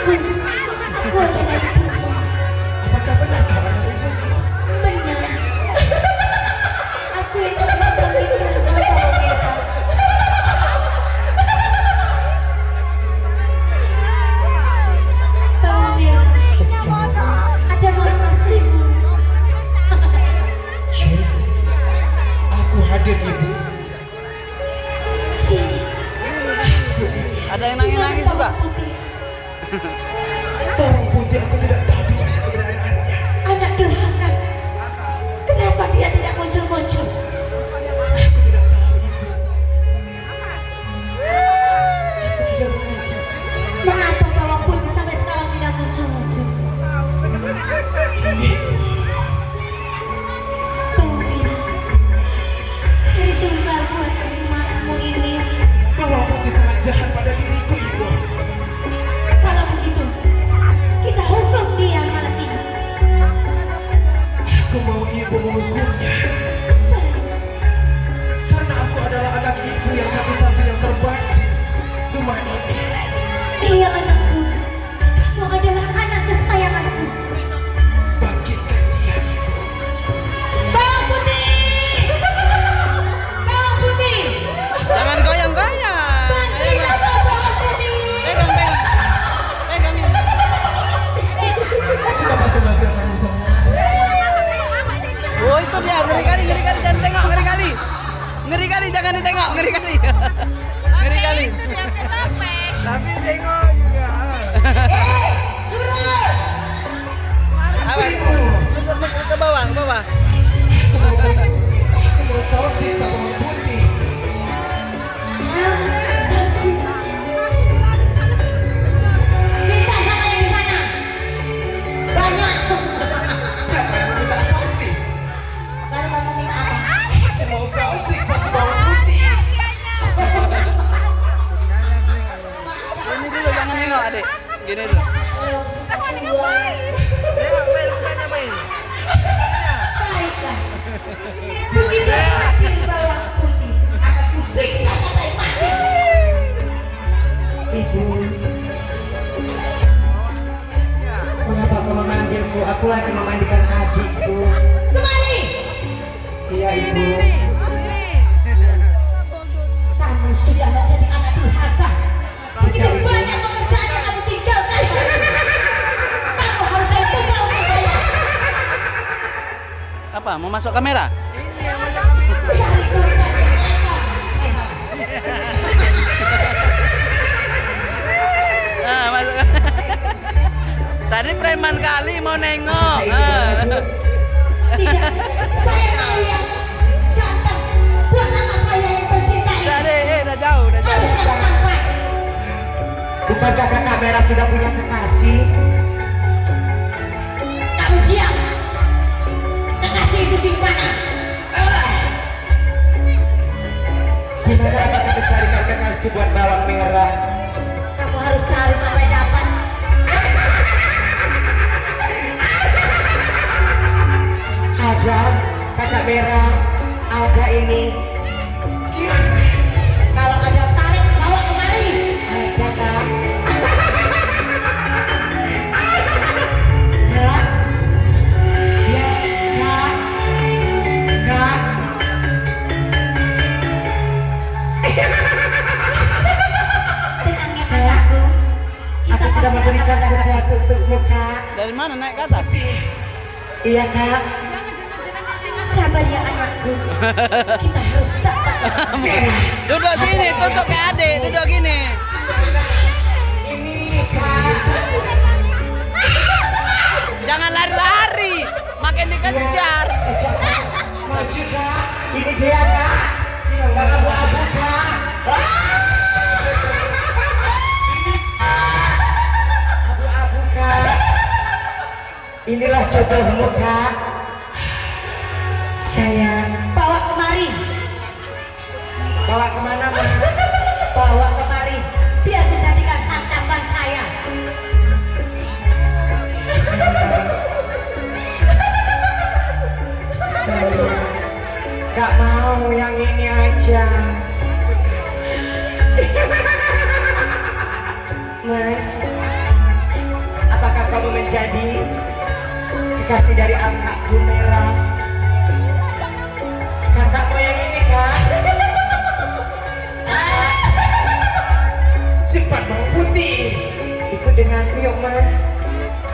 Aku adalah ibumu. Apakah benar kau adalah ibuku? Benar. Aku yang telah melahirkan kau, Mira. Tahu, Mira, ada orang aslimu. Aku hadir ibu. Sini. Ada yang nangis-nangis juga. Putih. Bawang putih aku tidak tahu di mana keberadaannya. Anak durhaka. Kenapa dia tidak muncul-muncul? Aku tidak tahu ibu. Aku tidak mengajar. Mengapa bawang putih sampai sekarang tidak muncul-muncul? Ibu. Tahu, Mira, saya tinggal buat rumahmu ini. Bawang putih sangat jahat pada diriku ibu. Kalau begitu, kita hukum dia malam ini. Aku mau ibu menghukumnya. Karena aku adalah anak ibu yang satu-satunya terbaik di rumah ini. Iya anakku, kamu adalah anak kesayanganku. Bangkitkan dia ibu. Bawang putih, bawang putih, Jangan goyang-goyang. bangkitlah bawang putih. Pegang, pegang. Pegang ini. Kenapa semakin terlalu jauh? Oh, itu dia. Ngeri kali, jangan tengok, ngeri kali. Ngeri kali, jangan ditengok, ngeri kali. Ngeri kali. Tapi tengok juga. Apa? Tunjuk ke bawah, ke bawah. Aku mau kau siksa bawang putih. Saksi. Minta sama yang di sana. Banyak. Siapa yang meminta sosis? Lalu kamu minta apa? Aku mau kau siksa bawang putih. Ini dulu, jangan nengok, adik. Gini dulu. Belum sempat dua. Tengok main mukanya main. Baiklah. Begitu hadir bawang putih, akan kusiksa sampai mati. Ibu, mengapa kau memanggilku? Aku lagi memandikan adikku. Kemari. Iya ibu. Kamu sudah menjadi anak durhaka. Begitu banyak pekerjaan yang kamu tinggalkan. Kamu harus jadi tumbal untuk saya. Apa? Mau masuk kamera? Cari tumbal yang ekor. Ah, masuk. Tadi preman kali mau nengok. Ah. Tidak, saya mau yang ganteng. Buat anak saya yang tercintai. Udah deh, udah jauh, udah jauh. Harus yang tampan. Bukankah kakak merah sudah punya kekasih? Kamu diam. Kekasih itu simpanan. Di mana akan mencarikan kekasih buat bawang merah? Kamu harus cari sampai dapat. Ada kakak merah, ada ini. Kalau ada tarik, bawa kemari. Ada kak. Kak. Ya kak. Kak. Tenangnya kakakku. Aku sudah pasti memberikan akan sesuatu untukmu kak. Dari mana naik ke atas? Iya kak. sabar ya anakku. Kita harus dapat. Duduk sini, tutup kayak adik, duduk gini. Ini kak. Jangan lari-lari, makin dikejar. Maju kak. Ini dia kak. Bang abu-abu kak. Abu-abu kak. Inilah jodohmu kak. Sayang. Bawa kemari. Bawa kemana mas? Bawa kemari. Biar dijadikan santapan saya. Sayang. Gak mau yang ini aja. Mas, menjadi kekasih dari angkatku Merah. Kakakmu yang ini kak. Cepat mau Putih. Ikut denganku yuk mas.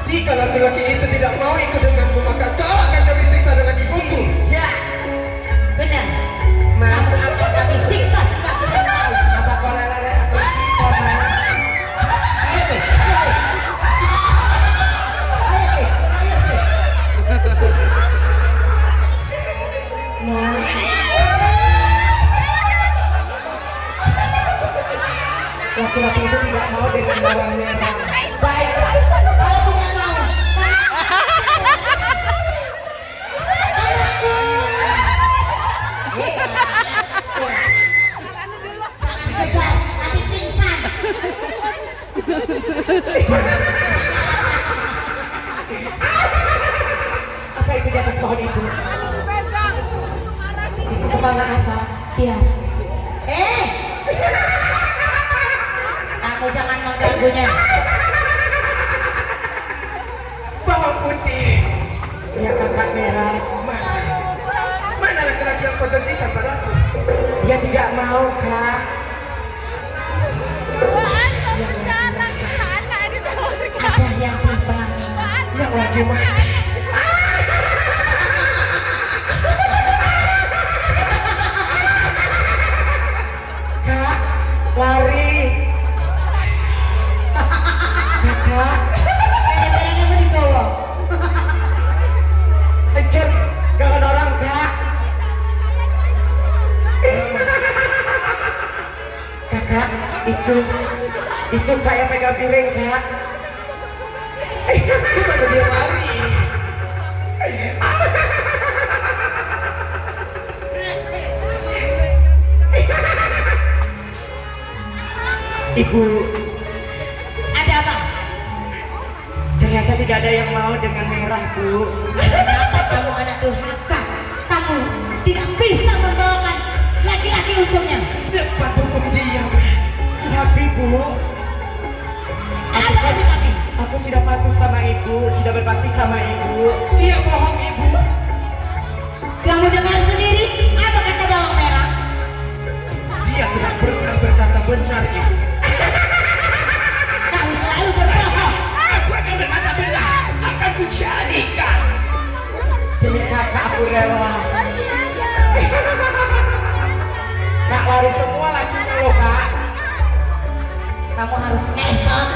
Jika laki-laki itu tidak mau ikut denganmu, maka kau akan kami siksa dengan ibuku. Ya Benar. mas. Kamu akan kami siksa jika kau mau. Apa kau rela aku siksa mas? Ayo, Be. Ayo. Ayo, Be. Ayo, Be. Mas. Laki-laki itu tidak mau dengan barang merah. Baiklah. Kalau tidak mau, kejar, nanti pingsan. Apa itu di atas pohon itu? Itu kepala apa? Iya. Kamu jangan mengganggunya. Bawang Putih. Ya kakak Merah. Mana laki-laki yang kau janjikan padaku? Dia tidak mau kak. Ada yang di pelaminan. Yang lagi mati. Kak, lari. Kakak, Barangnya mau dibawa. hancur jangan orang kak. Kakak, itu kak yang pegang piring kak. Gimana dia lari? Ibu, Ada apa? ternyata tidak ada yang mau dengan Merah bu. Kenapa kamu anak durhaka? Kamu tidak bisa membawakan laki-laki untuknya. Cepat hukum dia. Tapi bu, Apa tapi? aku sudah patuh sama ibu, sudah berbakti sama ibu. Dia bohong ibu. Kamu dengar sendiri apa kata bawang merah? Dia tidak pernah berkata benar ibu. Kamu selalu berbohong. Aku akan berkata benar. Akan kujadikan. Demi kakak aku rela. Kak lari semua lakinya loh kak. Kamu harus ngesot.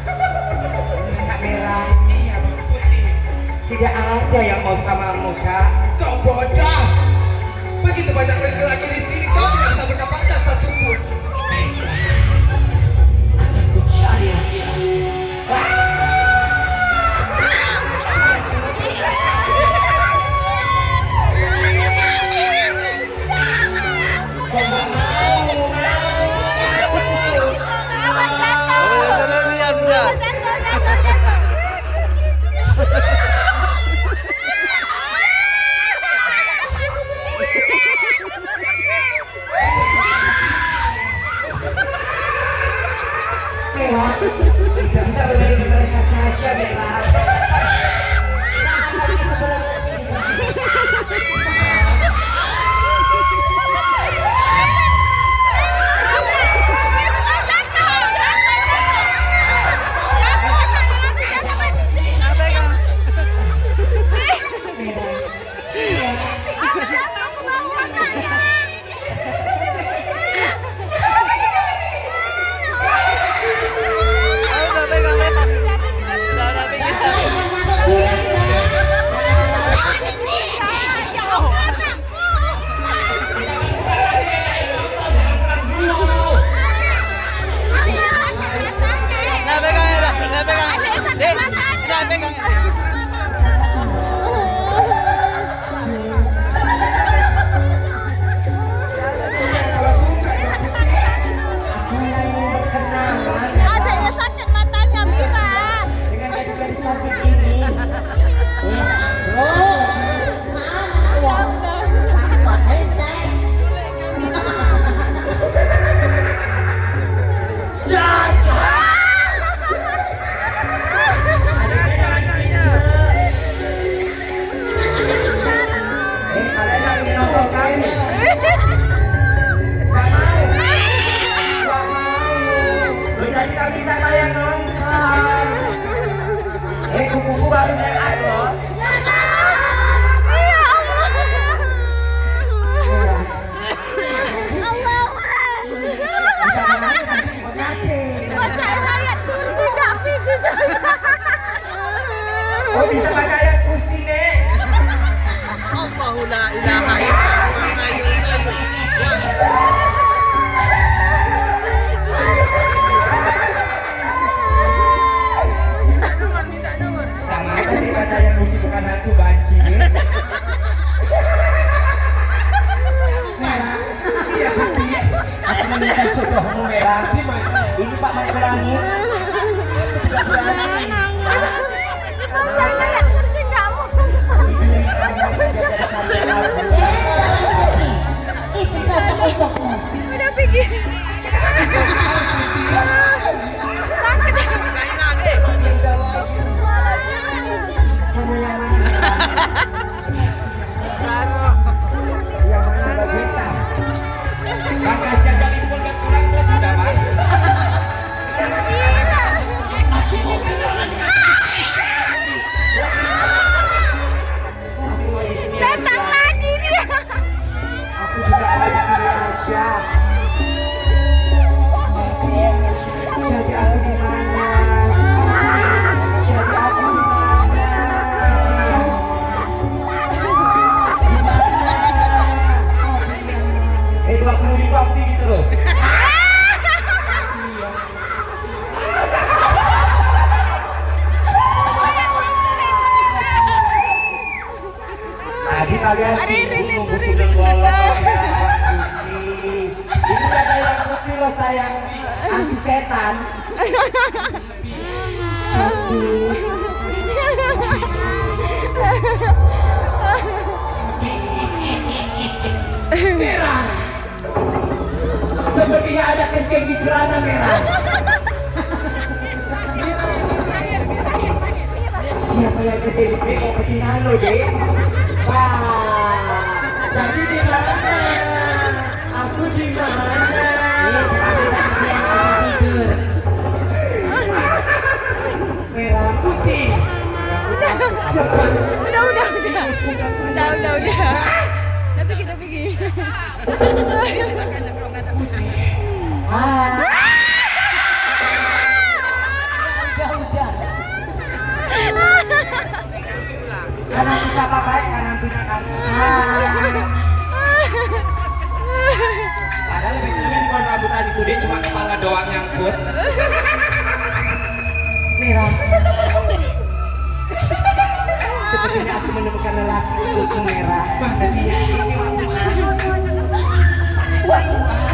Kakak Merah, Iya Bang Putih. tidak ada yang mau samamu kak. Kau bodoh. Begitu banyak laki-laki di sini, kau tidak bisa mendapatkan satu pun. Akan ku cari laki-laki. Kau nggak mau. Aduh. Merah. Sepertinya ada kencing di celana merah. Siapa yang kencing di bego kesinan lo, Dek? Wah, jadi di mana? Aku di mana? Tidur. Merah putih. Cepat. Udah. Udah pergi. Ah. Udah. Karena bisa baik kanan tindakan. Padahal lebih keren kalau rambut tadi gede cuma kepala doang nyangkut. Merah. Sepertinya aku menemukan lelaki kuku merah. Mana dia? Ini waktu.